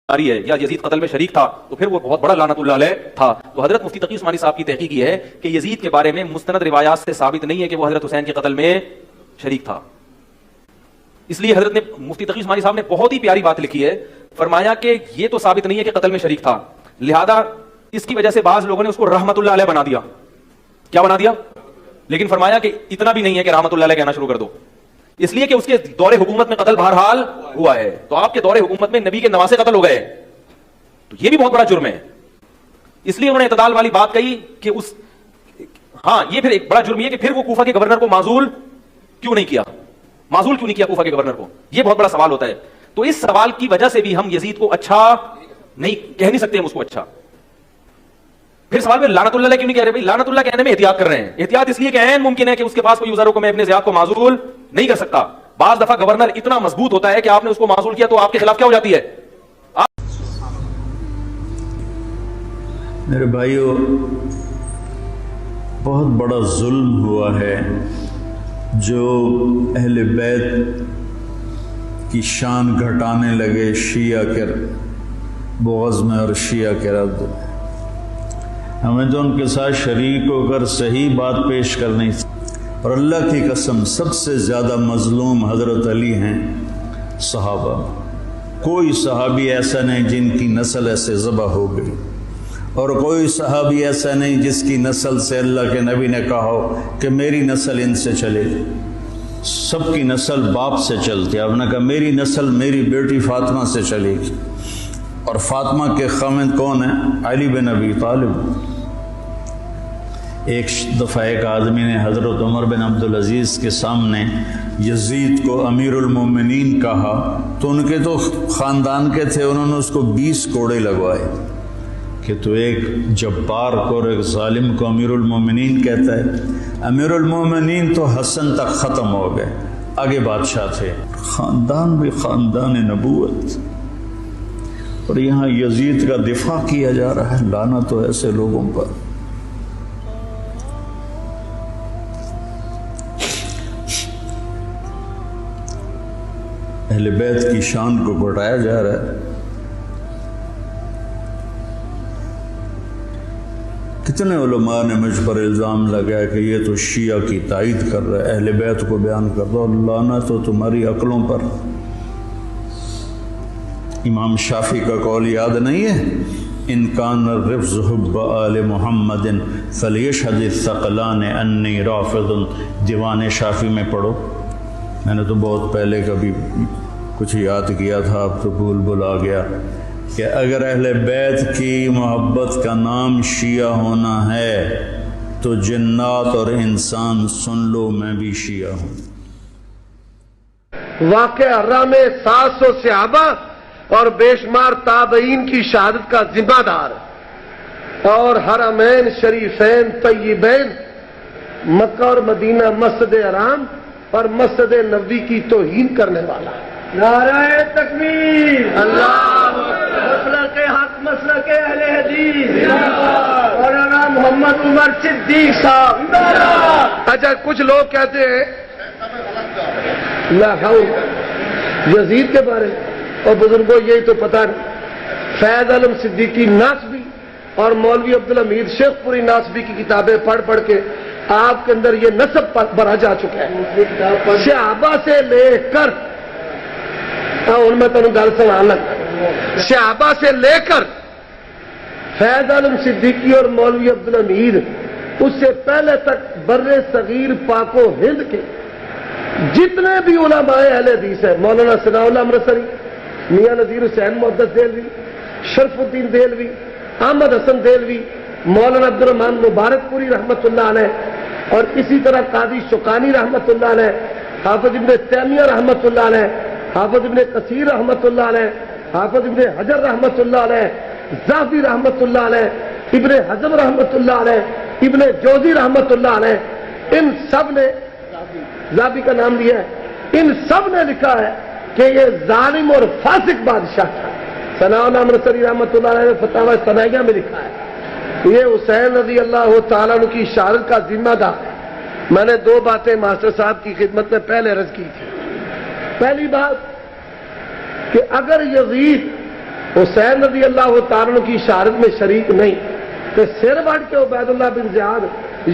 ہے یا یزید قتل میں شریک تھا تو پھر وہ بہت بڑا لعنت اللہ علیہ تھا. تو حضرت مفتی تقی عثمانی صاحب کی تحقیق یہ ہے کہ یزید کے بارے میں مستند روایات سے ثابت نہیں ہے کہ وہ حضرت حسین کے قتل میں شریک تھا. اس لیے حضرت نے مفتی تقی عثمانی صاحب نے بہت ہی پیاری بات لکھی ہے. فرمایا کہ یہ تو ثابت نہیں ہے کہ قتل میں شریک تھا, لہذا اس کی وجہ سے بعض لوگوں نے اس کو رحمت اللہ علیہ بنا دیا. کیا بنا دیا؟ لیکن فرمایا کہ اتنا بھی نہیں ہے کہ رحمت اللہ علیہ کہنا شروع کر دو, اس لیے کہ اس کے دور حکومت میں قتل بہرحال ہوا ہے. تو آپ کے دور حکومت میں نبی کے نواسے قتل ہو گئے تو یہ بھی بہت بڑا جرم ہے. اس لیے انہوں نے اعتدال والی بات کہی کہ اس ہاں یہ پھر ایک بڑا جرم یہ کہ پھر وہ کوفہ کے گورنر کو معزول کیوں نہیں کیا, معزول کیوں نہیں کیا کوفہ کے گورنر کو, یہ بہت بڑا سوال ہوتا ہے. تو اس سوال کی وجہ سے بھی ہم یزید کو اچھا نہیں کہہ نہیں سکتے, ہم اس کو اچھا. پھر سوال میں لعنت اللہ علیہ کیوں نہیں کہہ رہے؟ بھائی لعنت اللہ کہنے میں احتیاط کر رہے ہیں. احتیاط اس لیے کہ عین ممکن ہے کہ اس کے پاس کوئی عذر ہو کہ میں اپنے زیاد کو معزول نہیں کر سکتا. بعض دفعہ گورنر اتنا مضبوط ہوتا ہے کہ آپ نے اس کو معزول کیا تو آپ کے خلاف کیا ہو جاتی ہے. میرے بھائیو, بہت بڑا ظلم ہوا ہے جو اہل بیت کی شان گھٹانے لگے شیعہ کے بغض میں اور شیعہ کے رد میں. ہمیں تو ان کے ساتھ شریک ہو کر صحیح بات پیش کرنی, اور اللہ کی قسم سب سے زیادہ مظلوم حضرت علی ہیں صحابہ. کوئی صحابی ایسا نہیں جن کی نسل ایسے ذبح ہو گئی, اور کوئی صحابی ایسا نہیں جس کی نسل سے اللہ کے نبی نے کہا ہو کہ میری نسل ان سے چلے. سب کی نسل باپ سے چلتی. آپ نے کہا میری نسل میری بیٹی فاطمہ سے چلے گی, اور فاطمہ کے خاوند کون ہیں؟ علی بن ابی طالب. ایک دفعہ ایک آدمی نے حضرت عمر بن عبدالعزیز کے سامنے یزید کو امیر المومنین کہا, تو ان کے تو خاندان کے تھے, انہوں نے اس کو 20 کوڑے لگوائے کہ تو ایک جبار کو اور ایک ظالم کو امیر المومنین کہتا ہے. امیر المومنین تو حسن تک ختم ہو گئے, آگے بادشاہ تھے. خاندان بھی خاندان نبوت, اور یہاں یزید کا دفاع کیا جا رہا ہے. لعنت تو ایسے لوگوں پر. اہل بیت کی شان کو گھٹایا جا رہا ہے. کتنے علماء نے مجھ پر الزام لگایا کہ یہ تو شیعہ کی تائید کر رہا ہے, اہل بیت کو بیان کر دو. لعنت تو تمہاری عقلوں پر. امام شافعی کا قول یاد نہیں ہے؟ ان کان الرفض حب آل محمد فلیشہد الثقلان انی رافض. دیوان شافعی میں پڑھو. میں نے تو بہت پہلے کبھی کچھ یاد کیا تھا, اب تو بھول آ گیا کہ اگر اہل بیت کی محبت کا نام شیعہ ہونا ہے تو جنات اور انسان سن لو, میں بھی شیعہ ہوں. واقعہ حرہ میں 700 صحابہ اور بے شمار تابعین کی شہادت کا ذمہ دار, اور حرمین شریفین طیبین مکہ اور مدینہ مسجد حرام اور مسجد نبوی کی توہین کرنے والا. نعرہ تکبیر, اللہ مسلک حق, مسلک اہل حدیث, مولانا محمد عمر صدیق صاحب. اچھا کچھ لوگ کہتے ہیں یزید کے بارے میں, اور بزرگوں یہی تو پتہ نہیں. فیض عالم صدیقی ناسبی اور مولوی عبدالحمید شیخ پوری ناسبی کی کتابیں پڑھ پڑھ کے آپ کے اندر یہ نسب بھرا جا چکا ہے. صحابہ سے لے کر ان میں تمہیں گل سنا لگ, صحابہ سے لے کر فیض عالم صدیقی اور مولوی عبدالحمید, اس سے پہلے تک بر صغیر پاک و ہند کے جتنے بھی علماء اہل حدیث ہیں, مولانا ثناء اللہ امرتسری, میاں نذیر حسین محدث دہلوی, شرف الدین دہلوی, احمد حسن دہلوی, مولانا عبد الرحمن مبارک پوری رحمت اللہ علیہ, اور اسی طرح قاضی شوکانی رحمت اللہ علیہ, حافظ ابن تیمیہ رحمت اللہ علیہ, حافظ ابن کثیر رحمت اللہ علیہ, حافظ ابن حجر رحمت اللہ علیہ, ذہبی رحمت اللہ علیہ, ابن حزم رحمت اللہ علیہ, ابن جوزی رحمت اللہ علیہ, ان سب نے ذہبی کا نام لیا ہے, ان سب نے لکھا ہے کہ یہ ظالم اور فاسق بادشاہ تھا. ثناء اللہ امرتسری رحمت اللہ علیہ نے فتاوی ثنائیہ میں لکھا ہے یہ حسین رضی اللہ تعالیٰ عنہ کی شہادت کا ذمہ دار ہے. میں نے 2 باتیں ماسٹر صاحب کی خدمت میں پہلے عرض کی تھی. پہلی بات کہ اگر یزید حسین رضی اللہ تعالیٰ عنہ کی شہادت میں شریک نہیں تے سر وڑ کے عبید اللہ بن زیاد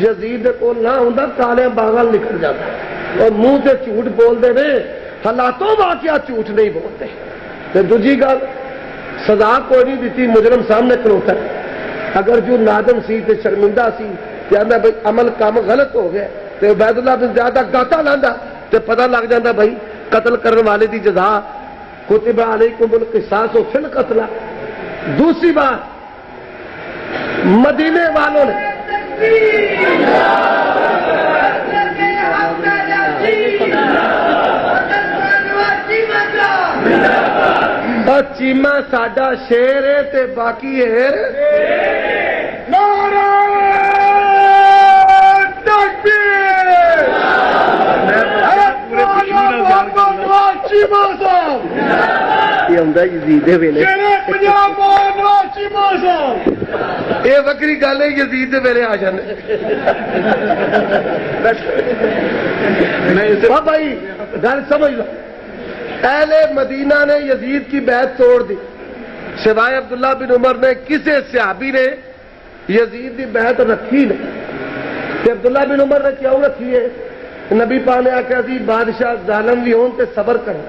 یزید کو نہ ہوں کالے باغل نکل جاتا اور منہ سے جھوٹ بولتے نے حالاتوں واقعات جھوٹ نہیں بولتے. تے دوجی گل سزا کوئی نہیں دیتی مجرم سامنے کھلوتا ہے اگر جو نادم سی تے شرمندہ سی تے آندا بھائی عمل کام غلط ہو گیا تے عبید اللہ بن زیاد گاٹا لاندا تے پتہ لگ جاتا بھائی قتل کرنے والے دی جزا کتب علیکم القصاص فی القتل. دوسری بات مدینے والوں نے چیما ساڈا شیر ہے تے باقی ہے نعرہ تکبیر. یہ وکری گل ہے یزید دے ویلے آ جانے بھائی گل سمجھ لو. اہل مدینہ نے یزید کی بیعت توڑ دی سوائے عبداللہ بن عمر نے کسی صحابی نے یزید کی بیعت رکھی نہیں. کہ عبداللہ بن عمر نے کیوں رکھی ہے؟ نبی پاک نے آخیا سی بادشاہ ظالم بھی ہون تے صبر کریں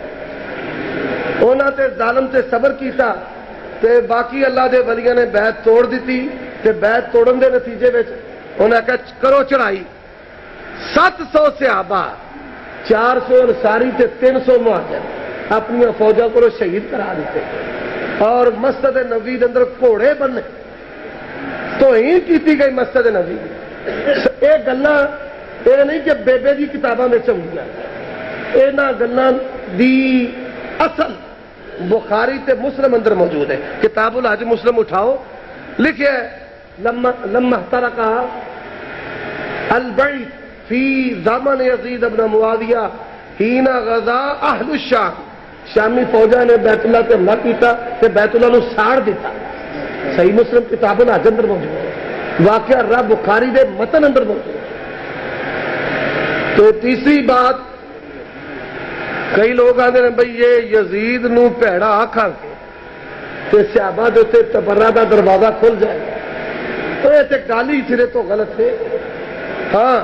انہاں تے ظالم تے صبر کیتا تے باقی اللہ دے ولیاں نے بیعت توڑ دیتی تے بیعت توڑن دے نتیجے وچ انہاں کہا کرو چڑھائی 700 صحابہ 400 انصاری تے 300 مہاجر اپنی فوجوں کو شہید کرا دیتے اور مسجد نبوی دے اندر گھوڑے بننے توہین کیتی گئی مسجد نبوی. یہ گلاں یہ نہیں کہ بیبے دی کتاباں میں چمدیاں انہاں گلاں دی اصل بخاری تے مسلم اندر موجود ہے. کتاب الحج مسلم اٹھاؤ لکھے لما احترقا البیت فی زمن یزید ابن معاویہ حین غزا اہل الشام. شامی فوجا نے بیت اللہ تے حملہ کیتا تے بیت اللہ نو ساڑ دیتا. صحیح مسلم کتاب الحج اندر موجود ہے. واقعہ رب بخاری دے متن اندر موجود ہے. تو تیسری بات کئی لوگ آتے ہیں بھائی یہ یزید نو پیڑا آکھاں تے صحابہ دے تے تبرہ دا دروازہ کھل جائے تو یہ تے گالی سرے تو غلط ہے. ہاں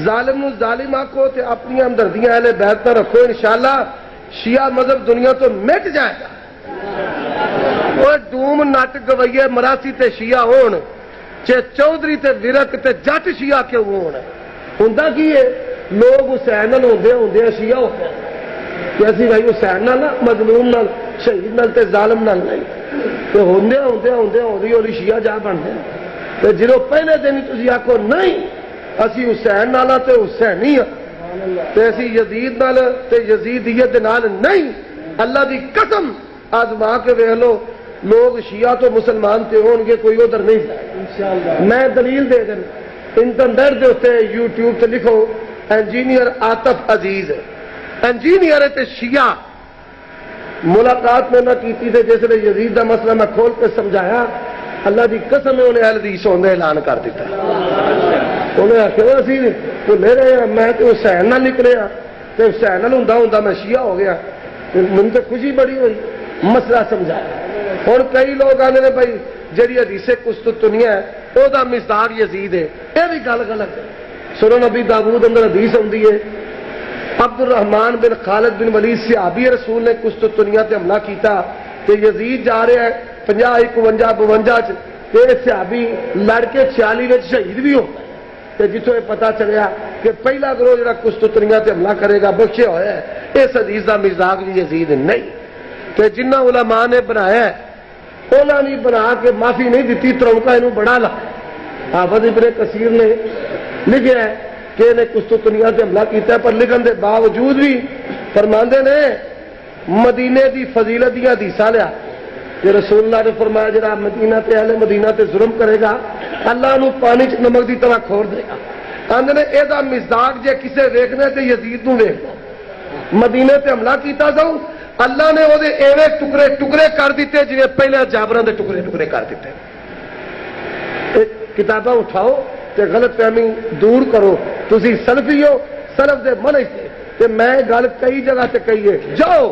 ظالم نو ظالم آکھو تے اپنی ہمدردیاں اہل بیت نہ رکھو انشاءاللہ شیعہ مذہب دنیا تو مٹ جائے گا. وہ ڈوم نٹ گوئیے مراسی تے شیعہ ہون چے چودھری تے ورک تے جٹ شیعہ کیوں ہون ہوندا کی ہے لوگ حسین نال ہوندے شیعہ ہوتے ہیں کہ اسی بھائی حسین نال مظلوم نال شہید نال تے ظالم نال نہیں تے ہوندے ہولی ہولی شیعہ جا بنتے ہیں. تے جدوں پہلے دن تسی آکھو نہیں اسی حسین نال تے حسینی تے اسی یزید نال تے یزیدیت نال نہیں اللہ دی قسم آزما کے ویکھ لو لوگ شیعہ تو مسلمان تے ہون گے کوئی ادھر نہیں انشاءاللہ. میں دلیل دے دیں انٹرنیٹ دے اوتے یوٹیوب تے لکھو انجینئر عاطف عزیز انجینئر تے شیعہ ملاقات میں نہ کیتی تے جس نے یزید دا مسئلہ میں کھول کے سمجھایا اللہ دی قسم ہے انہیں اہل حدیث ہونے اعلان کر دیتا. انہیں آخیا اسی بھولے رہے ہیں میں تو حسین نہ نکلیا تے حسین نال ہوندا میں شیعہ ہو گیا. مجھے تو خوشی بڑی ہوئی مسئلہ سمجھایا. ہوں کئی لوگ آتے ہیں بھائی جی حدیث قسطنطنیہ ہے وہ دا مصداق یزید ہے یہ بھی گل غلط ہے. سنن نبی داؤد اندر حدیث آتی ہے عبد الرحمان بن خالد بن ولید صحابی رسول نے قسطنطنیہ تے حملہ کیتا تے یزید جا رہا ہے 50 51 52 تے صحابی لڑ کے 46 وچ شہید بھی ہو تے جتوں یہ پتہ چلیا کہ پہلا گروہ جڑا قسطنطنیہ تے حملہ کرے گا بخشیا ہوا ہے. اس حدیث دا مصداق بھی یزید نہیں. تے جنہ علماء نے بنایا ہے انہوں نے بنا کے معافی نہیں دیتی ترونکا انہوں بڑا لا. حافظ ابن کثیر نے لکھا ہے کہ انہیں قسطنطنیہ سے حملہ کیتا ہے پر لکھن دے باوجود بھی فرماندے نے مدینے دی فضیلت دیا حدیثاں لیا کہ رسول اللہ نے فرمایا جڑا مدینہ تے اہل مدینہ تے ظلم کرے گا اللہ انہوں پانی چ نمک دی طرح کھور دے گا. آندے نے اے دا مصداق جے کسے ویکھنے تے یزید نوں ویکھ مدینے تے حملہ کیتا جاؤ اللہ نے وہ ایویں ٹکڑے ٹکڑے کر دیتے جی پہلے جابراں دے ٹکڑے ٹکڑے کر دیتے. کتاباں اٹھاؤ تے غلط فہمی دور کرو. تسی سلفی ہو سلف دے منہج تے میں گل کئی جگہ تے کہی ہے جاؤ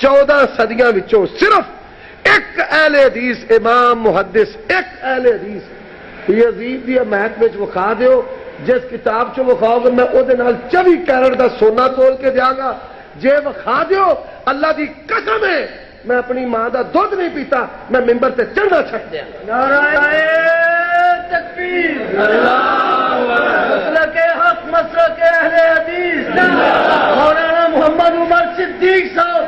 14 صدیاں وچوں صرف ایک اہل حدیث امام محدث ایک اہل حدیث یزید دی حمایت وچ وکھا دیو جس کتاب چ وکھاؤ گے میں او دے نال 24 کیرٹ دا سونا تول کے دیاں گا جے وکھا دیو اللہ دی قسم ہے میں اپنی ماں دا دودھ نہیں پیتا میں ممبر تے چڑھنا چھڈ دیا نعرہ تکبیر مسلک حق مسلک اہل حدیث مولانا محمد عمر صدیق صاحب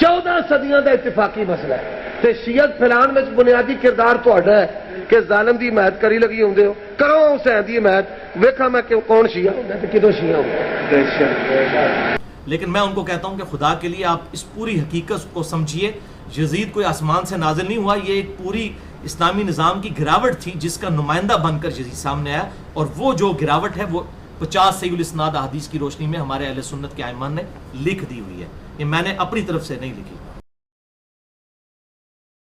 14 صدیاں دا اتفاقی مسئلہ ہے تے شیعت پھیلان وچ بنیادی کردار تہاڈا ہے کہ ظالم دی حمایت کری لگی ہوندے ہو کرو حسین دی حمایت ویکھا میں کہ کون شیعہ ہوں تے کدوں شیعہ ہوں لیکن میں ان کو کہتا ہوں کہ خدا کے لیے آپ اس پوری حقیقت کو سمجھیے، یزید کوئی آسمان سے نازل نہیں ہوا، یہ ایک پوری اسلامی نظام کی گراوٹ تھی جس کا نمائندہ بن کر یزید سامنے آیا، اور وہ جو گراوٹ ہے وہ 50 صحیح الاسناد احادیث کی روشنی میں ہمارے اہل سنت کے ائمہ نے لکھ دی ہوئی ہے، یہ میں نے اپنی طرف سے نہیں لکھی۔